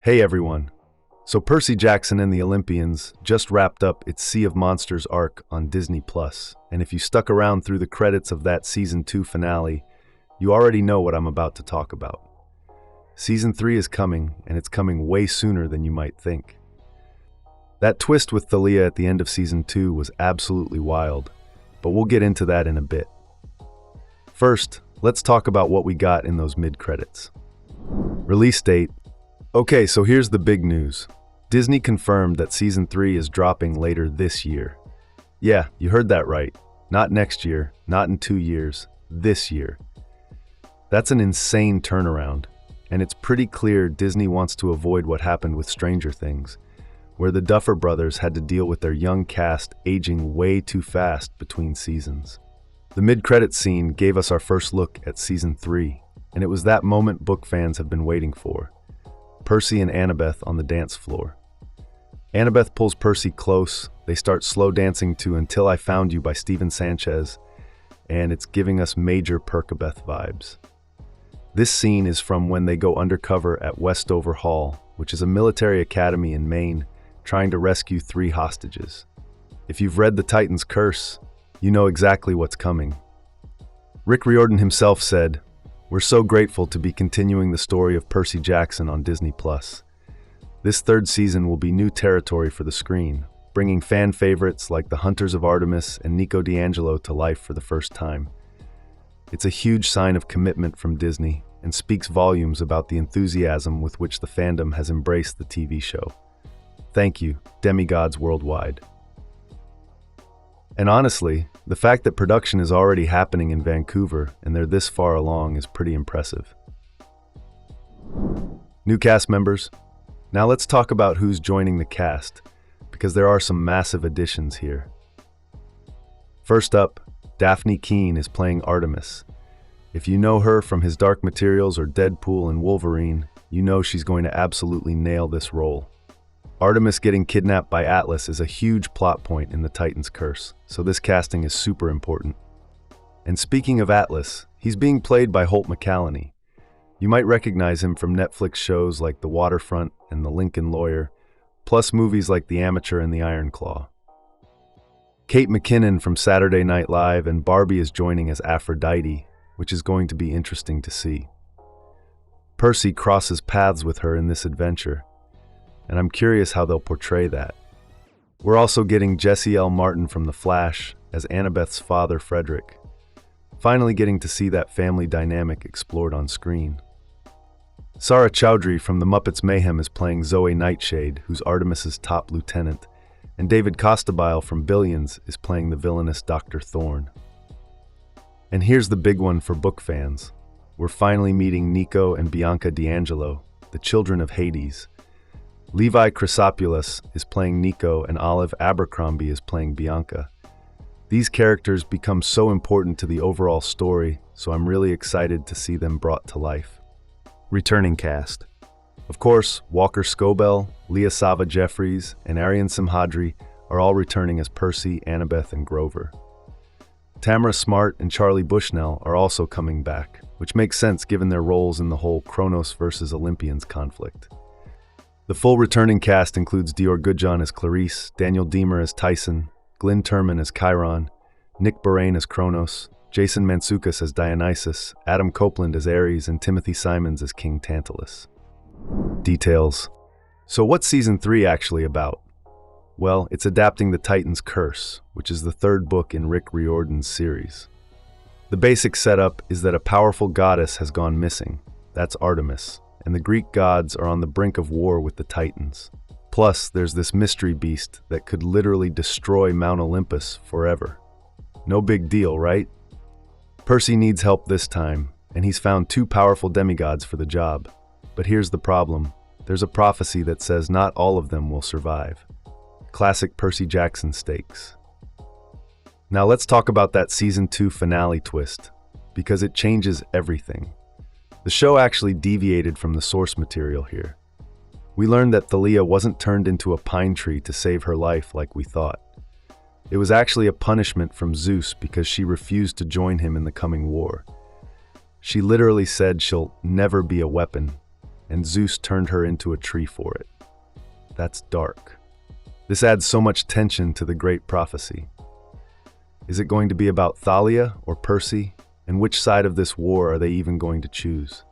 Hey everyone. So Percy Jackson and the Olympians just wrapped up its Sea of Monsters arc on Disney+, and if you stuck around through the credits of that Season 2 finale, you already know what I'm about to talk about. Season 3 is coming, and it's coming way sooner than you might think. That twist with Thalia at the end of Season 2 was absolutely wild, but we'll get into that in a bit. First, let's talk about what we got in those mid-credits. Release date. Okay, so here's the big news. Disney confirmed that Season 3 is dropping later this year. Yeah, you heard that right. Not next year, not in 2 years, this year. That's an insane turnaround, and it's pretty clear Disney wants to avoid what happened with Stranger Things, where the Duffer Brothers had to deal with their young cast aging way too fast between seasons. The mid-credits scene gave us our first look at Season 3, and it was that moment book fans have been waiting for. Percy and Annabeth on the dance floor. Annabeth pulls Percy close. They start slow dancing to Until I Found You by Stephen Sanchez, and it's giving us major Percabeth vibes. This scene is from when they go undercover at Westover Hall, which is a military academy in Maine, trying to rescue 3 hostages. If you've read The Titan's Curse, you know exactly what's coming. Rick Riordan himself said, "We're so grateful to be continuing the story of Percy Jackson on Disney+. This 3rd season will be new territory for the screen, bringing fan favorites like the Hunters of Artemis and Nico di Angelo to life for the first time. It's a huge sign of commitment from Disney and speaks volumes about the enthusiasm with which the fandom has embraced the TV show. Thank you, demigods worldwide." And honestly, the fact that production is already happening in Vancouver and they're this far along is pretty impressive. New cast members. Now let's talk about who's joining the cast, because there are some massive additions here. First up, Daphne Keane is playing Artemis. If you know her from His Dark Materials or Deadpool and Wolverine, you know she's going to absolutely nail this role. Artemis getting kidnapped by Atlas is a huge plot point in The Titan's Curse, so this casting is super important. And speaking of Atlas, he's being played by Holt McCallany. You might recognize him from Netflix shows like The Waterfront and The Lincoln Lawyer, plus movies like The Amateur and The Iron Claw. Kate McKinnon from Saturday Night Live and Barbie is joining as Aphrodite, which is going to be interesting to see. Percy crosses paths with her in this adventure, and I'm curious how they'll portray that. We're also getting Jesse L. Martin from The Flash as Annabeth's father, Frederick. Finally getting to see that family dynamic explored on screen. Sarah Chowdhury from The Muppets Mayhem is playing Zoe Nightshade, who's Artemis's top lieutenant, and David Costabile from Billions is playing the villainous Dr. Thorne. And here's the big one for book fans. We're finally meeting Nico and Bianca di Angelo, the children of Hades. Levi Chrysopoulos is playing Nico and Olive Abercrombie is playing Bianca. These characters become so important to the overall story, so I'm really excited to see them brought to life. Returning cast. Of course, Walker Scobell, Leah Sava Jeffries, and Aryan Simhadri are all returning as Percy, Annabeth, and Grover. Tamara Smart and Charlie Bushnell are also coming back, which makes sense given their roles in the whole Kronos versus Olympians conflict. The full returning cast includes Dior Goodjohn as Clarice, Daniel Diemer as Tyson, Glyn Turman as Chiron, Nick Boraine as Kronos, Jason Mantzoukas as Dionysus, Adam Copeland as Ares, and Timothy Simons as King Tantalus. Details. So what's Season 3 actually about? Well, it's adapting The Titan's Curse, which is the 3rd book in Rick Riordan's series. The basic setup is that a powerful goddess has gone missing. That's Artemis. And the Greek gods are on the brink of war with the Titans. Plus, there's this mystery beast that could literally destroy Mount Olympus forever. No big deal, right? Percy needs help this time, and he's found 2 powerful demigods for the job. But here's the problem. There's a prophecy that says not all of them will survive. Classic Percy Jackson stakes. Now let's talk about that Season 2 finale twist, because it changes everything. The show actually deviated from the source material here. We learned that Thalia wasn't turned into a pine tree to save her life like we thought. It was actually a punishment from Zeus because she refused to join him in the coming war. She literally said she'll never be a weapon, and Zeus turned her into a tree for it. That's dark. This adds so much tension to the great prophecy. Is it going to be about Thalia or Percy? And which side of this war are they even going to choose?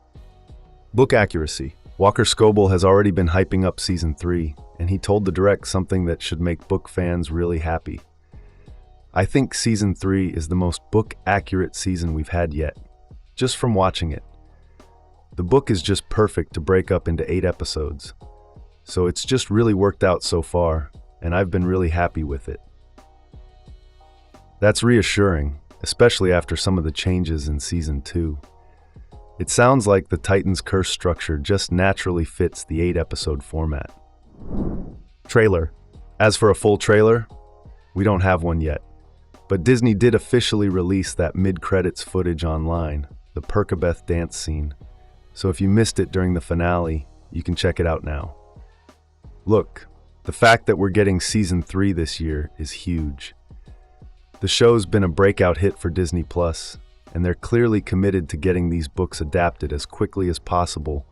Book accuracy. Walker Scoble has already been hyping up Season 3, and he told the Direct something that should make book fans really happy. I think Season 3 is the most book-accurate season we've had yet, just from watching it. The book is just perfect to break up into 8 episodes, so it's just really worked out so far, and I've been really happy with it. That's reassuring, especially after some of the changes in Season 2. It sounds like the Titan's Curse structure just naturally fits the 8-episode format. Trailer. As for a full trailer, we don't have one yet. But Disney did officially release that mid-credits footage online, the Percabeth dance scene. So if you missed it during the finale, you can check it out now. Look, the fact that we're getting Season 3 this year is huge. The show's been a breakout hit for Disney+, and they're clearly committed to getting these books adapted as quickly as possible,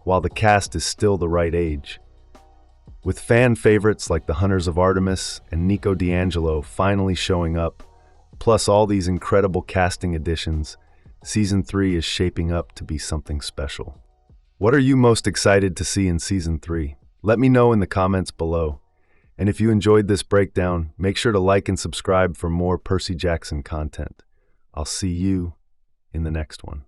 while the cast is still the right age. With fan favorites like the Hunters of Artemis and Nico di Angelo finally showing up, plus all these incredible casting additions, Season 3 is shaping up to be something special. What are you most excited to see in Season 3? Let me know in the comments below. And if you enjoyed this breakdown, make sure to like and subscribe for more Percy Jackson content. I'll see you in the next one.